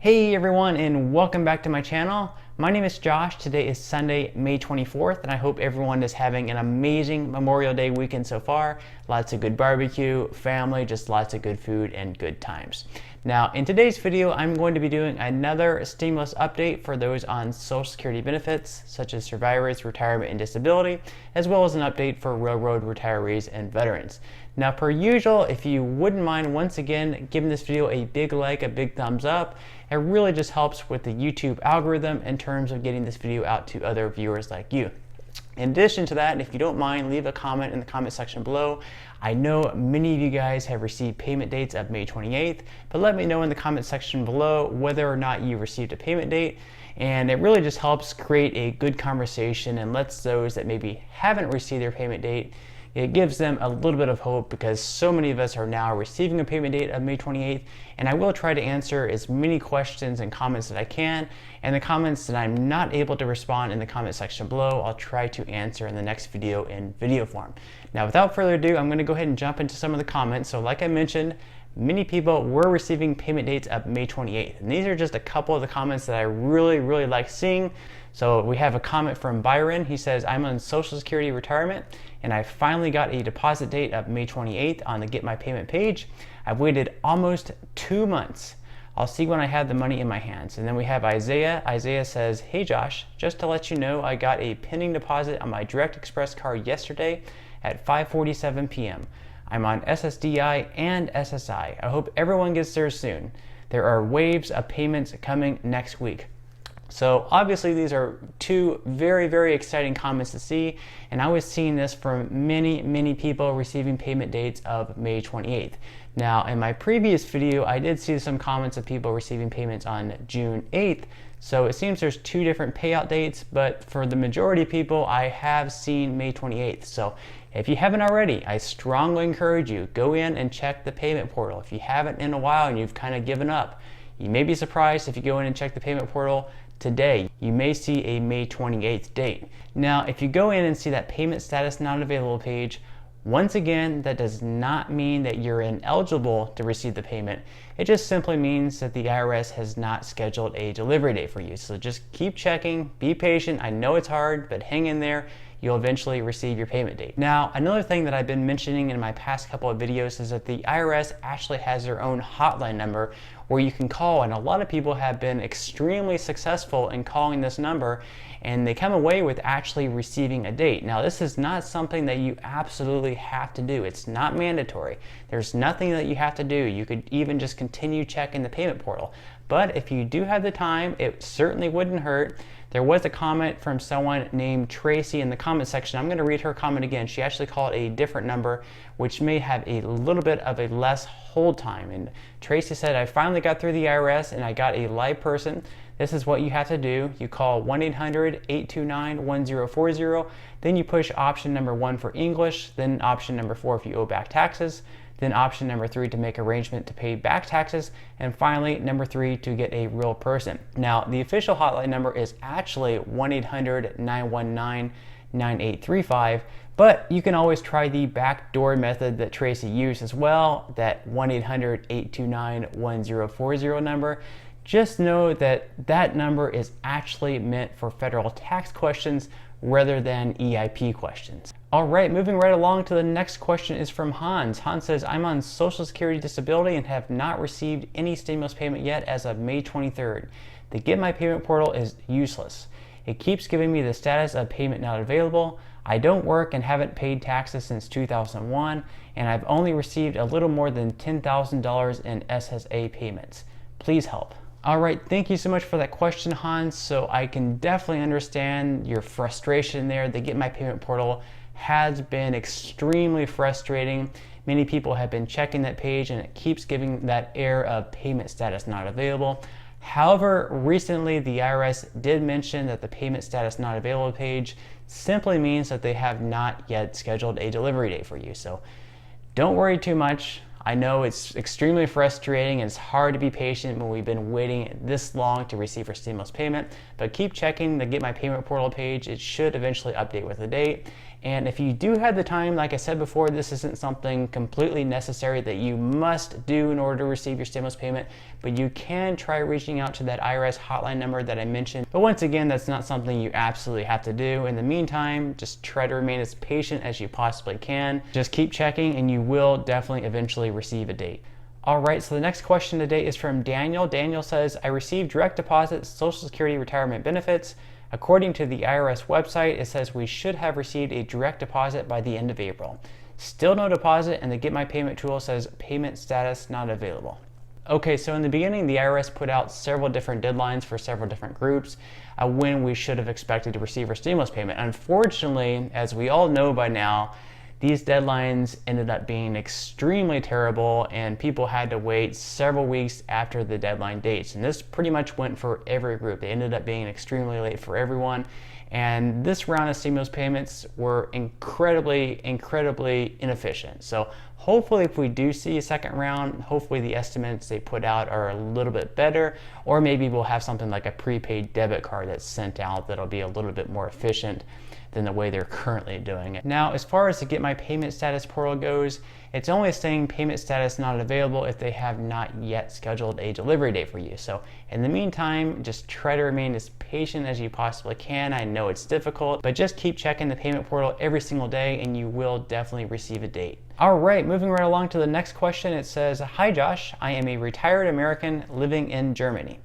Hey everyone, and welcome back to my channel. My name is Josh. Today is Sunday, May 24th, and I hope everyone is having an amazing Memorial Day weekend so far. Lots of good barbecue, family, just lots of good food and good times. Now, in today's video, I'm going to be doing another stimulus update for those on Social Security benefits, such as survivors, retirement, and disability, as well as an update for railroad retirees and veterans. Now, per usual, if you wouldn't mind once again giving this video a big like, a big thumbs up, it really just helps with the YouTube algorithm in terms of getting this video out to other viewers like you. In addition to that, if you don't mind, leave a comment in the comment section below. I know many of you guys have received payment dates of May 28th, but let me know in the comment section below whether or not you received a payment date. And it really just helps create a good conversation and lets those that maybe haven't received their payment date, it gives them a little bit of hope, because so many of us are now receiving a payment date of May 28th, and I will try to answer as many questions and comments that I can, and the comments that I'm not able to respond in the comment section below, I'll try to answer in the next video in video form. Now, without further ado, I'm going to go ahead and jump into some of the comments. So like I mentioned, many people were receiving payment dates of May 28th, and these are just a couple of the comments that I really like seeing. So we have a comment from Byron. He says, I'm on Social Security retirement, and I finally got a deposit date of May 28th on the Get My Payment page. I've waited almost 2 months. I'll see when I have the money in my hands. And then we have Isaiah. Isaiah says, hey Josh, just to let you know, I got a pending deposit on my Direct Express card yesterday at 5:47 p.m. I'm on Ssdi and SSI. I hope everyone gets theirs soon. There are waves of payments coming next week. So obviously these are two very exciting comments to see, and I was seeing this from many people receiving payment dates of May 28th. Now, in my previous video, I did see some comments of people receiving payments on June 8th, so it seems there's two different payout dates, but for the majority of people, I have seen May 28th. So if you haven't already, I strongly encourage you, go in and check the payment portal. If you haven't in a while and you've kind of given up, you may be surprised if you go in and check the payment portal today. You may see a May 28th date. Now, if you go in and see that payment status not available page, once again, that does not mean that you're ineligible to receive the payment. It just simply means that the IRS has not scheduled a delivery date for you. So just keep checking, be patient. I know it's hard, but hang in there. You'll eventually receive your payment date. Now, another thing that I've been mentioning in my past couple of videos is that the IRS actually has their own hotline number where you can call, and a lot of people have been extremely successful in calling this number, and they come away with actually receiving a date. Now, this is not something that you absolutely have to do. It's not mandatory. There's nothing that you have to do. You could even just continue checking the payment portal. But if you do have the time, it certainly wouldn't hurt. There was a comment from someone named Tracy in the comment section. I'm going to read her comment again. She actually called a different number, which may have a little bit of a less hold time. And Tracy said, I finally got through the IRS and I got a live person. This is what you have to do. You call 1-800-829-1040. Then you push option number 1 for English, then option number 4 if you owe back taxes, then option number 3 to make arrangement to pay back taxes, and finally number 3 to get a real person. Now, the official hotline number is actually 1-800-919-9835, but you can always try the backdoor method that Tracy used as well, that 1-800-829-1040 number. Just know that that number is actually meant for federal tax questions rather than EIP questions. All right, moving right along to the next question is from Hans. Hans says, I'm on Social Security disability and have not received any stimulus payment yet as of May 23rd. The Get My Payment portal is useless. It keeps giving me the status of payment not available. I don't work and haven't paid taxes since 2001, and I've only received a little more than $10,000 in SSA payments. Please help. All right, thank you so much for that question, Hans. So I can definitely understand your frustration there. The Get My Payment portal has been extremely frustrating. Many people have been checking that page and it keeps giving that error of payment status not available. However, recently the IRS did mention that the payment status not available page simply means that they have not yet scheduled a delivery date for you. So don't worry too much. I know it's extremely frustrating and it's hard to be patient when we've been waiting this long to receive our stimulus payment, but keep checking the Get My Payment portal page. It should eventually update with a date. And if you do have the time, like I said before, this isn't something completely necessary that you must do in order to receive your stimulus payment, but you can try reaching out to that IRS hotline number that I mentioned. But once again, that's not something you absolutely have to do. In the meantime, just try to remain as patient as you possibly can. Just keep checking and you will definitely eventually receive a date. All right, so the next question today is from Daniel. Daniel says, I received direct deposit Social Security retirement benefits. According to the IRS website, it says we should have received a direct deposit by the end of April. Still no deposit, and the Get My Payment tool says payment status not available. Okay, so in the beginning, the IRS put out several different deadlines for several different groups when we should have expected to receive our stimulus payment. Unfortunately, as we all know by now, these deadlines ended up being extremely terrible, and people had to wait several weeks after the deadline dates. And this pretty much went for every group. They ended up being extremely late for everyone. And this round of stimulus payments were incredibly inefficient. So hopefully if we do see a second round, hopefully the estimates they put out are a little bit better, or maybe we'll have something like a prepaid debit card that's sent out that'll be a little bit more efficient than the way they're currently doing it. Now, as far as the Get My Payment Status portal goes, it's only saying payment status not available if they have not yet scheduled a delivery date for you. So in the meantime, just try to remain as patient as you possibly can. I know it's difficult, but just keep checking the payment portal every single day and you will definitely receive a date. All right, moving right along to the next question. It says, hi Josh, I am a retired American living in Germany.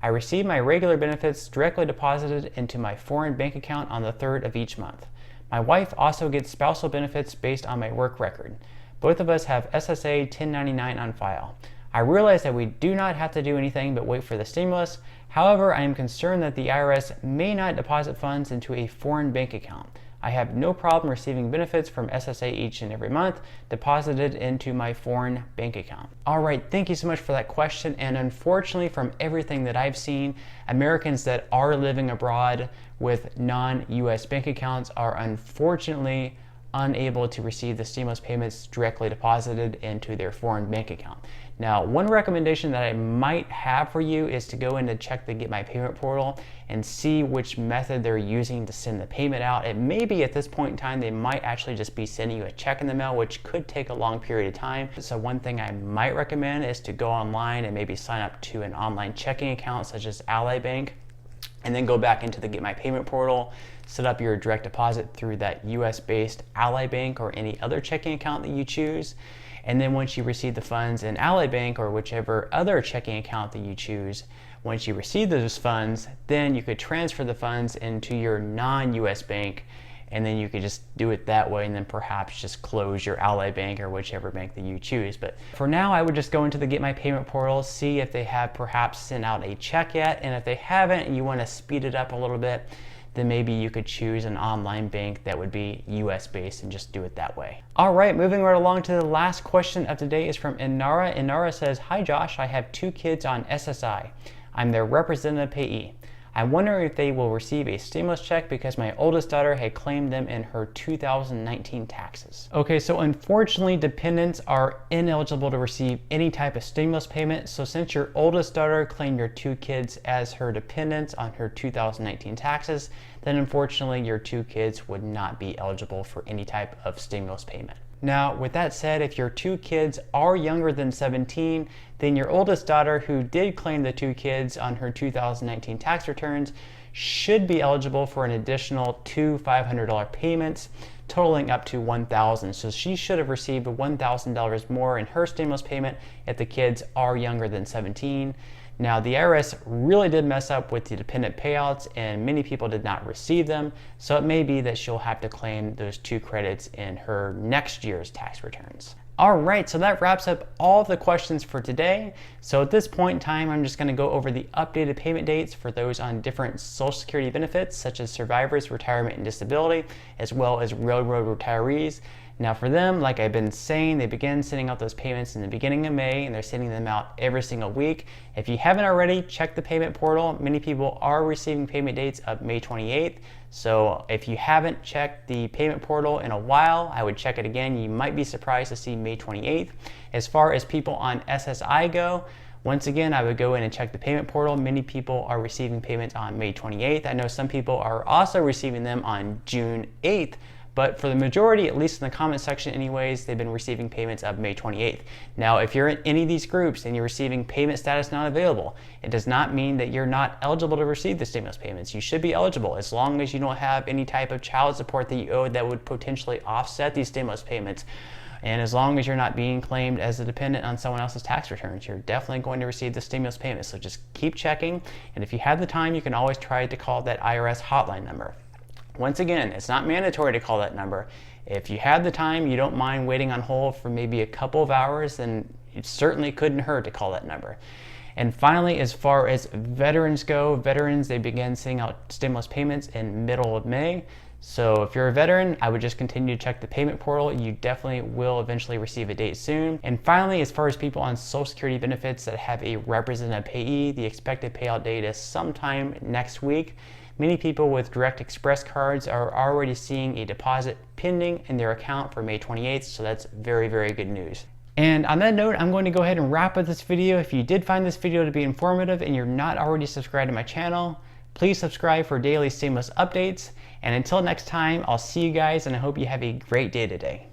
I receive my regular benefits directly deposited into my foreign bank account on the 3rd of each month. My wife also gets spousal benefits based on my work record. Both of us have SSA 1099 on file. I realize that we do not have to do anything but wait for the stimulus. However, I am concerned that the IRS may not deposit funds into a foreign bank account. I have no problem receiving benefits from SSA each and every month deposited into my foreign bank account. All right, thank you so much for that question. And unfortunately, from everything that I've seen, Americans that are living abroad with non-US bank accounts are unfortunately unable to receive the stimulus payments directly deposited into their foreign bank account. Now, one recommendation that I might have for you is to go in and check the Get My Payment portal and see which method they're using to send the payment out. It may be at this point in time, they might actually just be sending you a check in the mail, which could take a long period of time. So one thing I might recommend is to go online and maybe sign up to an online checking account such as Ally Bank, and then go back into the Get My Payment portal, set up your direct deposit through that US-based Ally Bank or any other checking account that you choose. And then once you receive the funds in Ally Bank or whichever other checking account that you choose, once you receive those funds, then you could transfer the funds into your non-US bank, and then you could just do it that way, and then perhaps just close your Ally Bank or whichever bank that you choose. But for now, I would just go into the Get My Payment portal, see if they have perhaps sent out a check yet, and if they haven't and you want to speed it up a little bit, then maybe you could choose an online bank that would be US based and just do it that way. All right, moving right along to the last question of today is from Inara. Inara says, hi Josh, I have 2 kids on SSI. I'm their representative payee. I'm wondering if they will receive a stimulus check because my oldest daughter had claimed them in her 2019 taxes. Okay, so unfortunately, dependents are ineligible to receive any type of stimulus payment. So since your oldest daughter claimed your 2 kids as her dependents on her 2019 taxes, then unfortunately your 2 kids would not be eligible for any type of stimulus payment. Now, with that said, if your 2 kids are younger than 17, then your oldest daughter, who did claim the 2 kids on her 2019 tax returns, should be eligible for an additional 2 $500 payments, totaling up to $1,000. So she should have received $1,000 more in her stimulus payment if the kids are younger than 17. Now, the IRS really did mess up with the dependent payouts, and many people did not receive them, so it may be that she'll have to claim those 2 credits in her next year's tax returns. All right, so that wraps up all of the questions for today. So at this point in time, I'm just going to go over the updated payment dates for those on different Social Security benefits, such as survivors, retirement, and disability, as well as railroad retirees. Now for them, like I've been saying, they begin sending out those payments in the beginning of May, and they're sending them out every single week. If you haven't already, check the payment portal. Many people are receiving payment dates of May 28th. So if you haven't checked the payment portal in a while, I would check it again. You might be surprised to see May 28th. As far as people on SSI go, once again, I would go in and check the payment portal. Many people are receiving payments on May 28th. I know some people are also receiving them on June 8th, But for the majority, at least in the comment section anyways, they've been receiving payments of May 28th. Now, if you're in any of these groups and you're receiving payment status not available, it does not mean that you're not eligible to receive the stimulus payments. You should be eligible as long as you don't have any type of child support that you owe that would potentially offset these stimulus payments. And as long as you're not being claimed as a dependent on someone else's tax returns, you're definitely going to receive the stimulus payments. So just keep checking. And if you have the time, you can always try to call that IRS hotline number. Once again, it's not mandatory to call that number. If you have the time, you don't mind waiting on hold for maybe a couple of hours, then it certainly couldn't hurt to call that number. And finally, as far as veterans go, they begin sending out stimulus payments in middle of May. So if you're a veteran, I would just continue to check the payment portal. You definitely will eventually receive a date soon. And finally, as far as people on Social Security benefits that have a representative payee, the expected payout date is sometime next week. Many people with Direct Express cards are already seeing a deposit pending in their account for May 28th, so that's very, very good news. And on that note, I'm going to go ahead and wrap up this video. If you did find this video to be informative and you're not already subscribed to my channel, please subscribe for daily stimulus updates. And until next time, I'll see you guys, and I hope you have a great day today.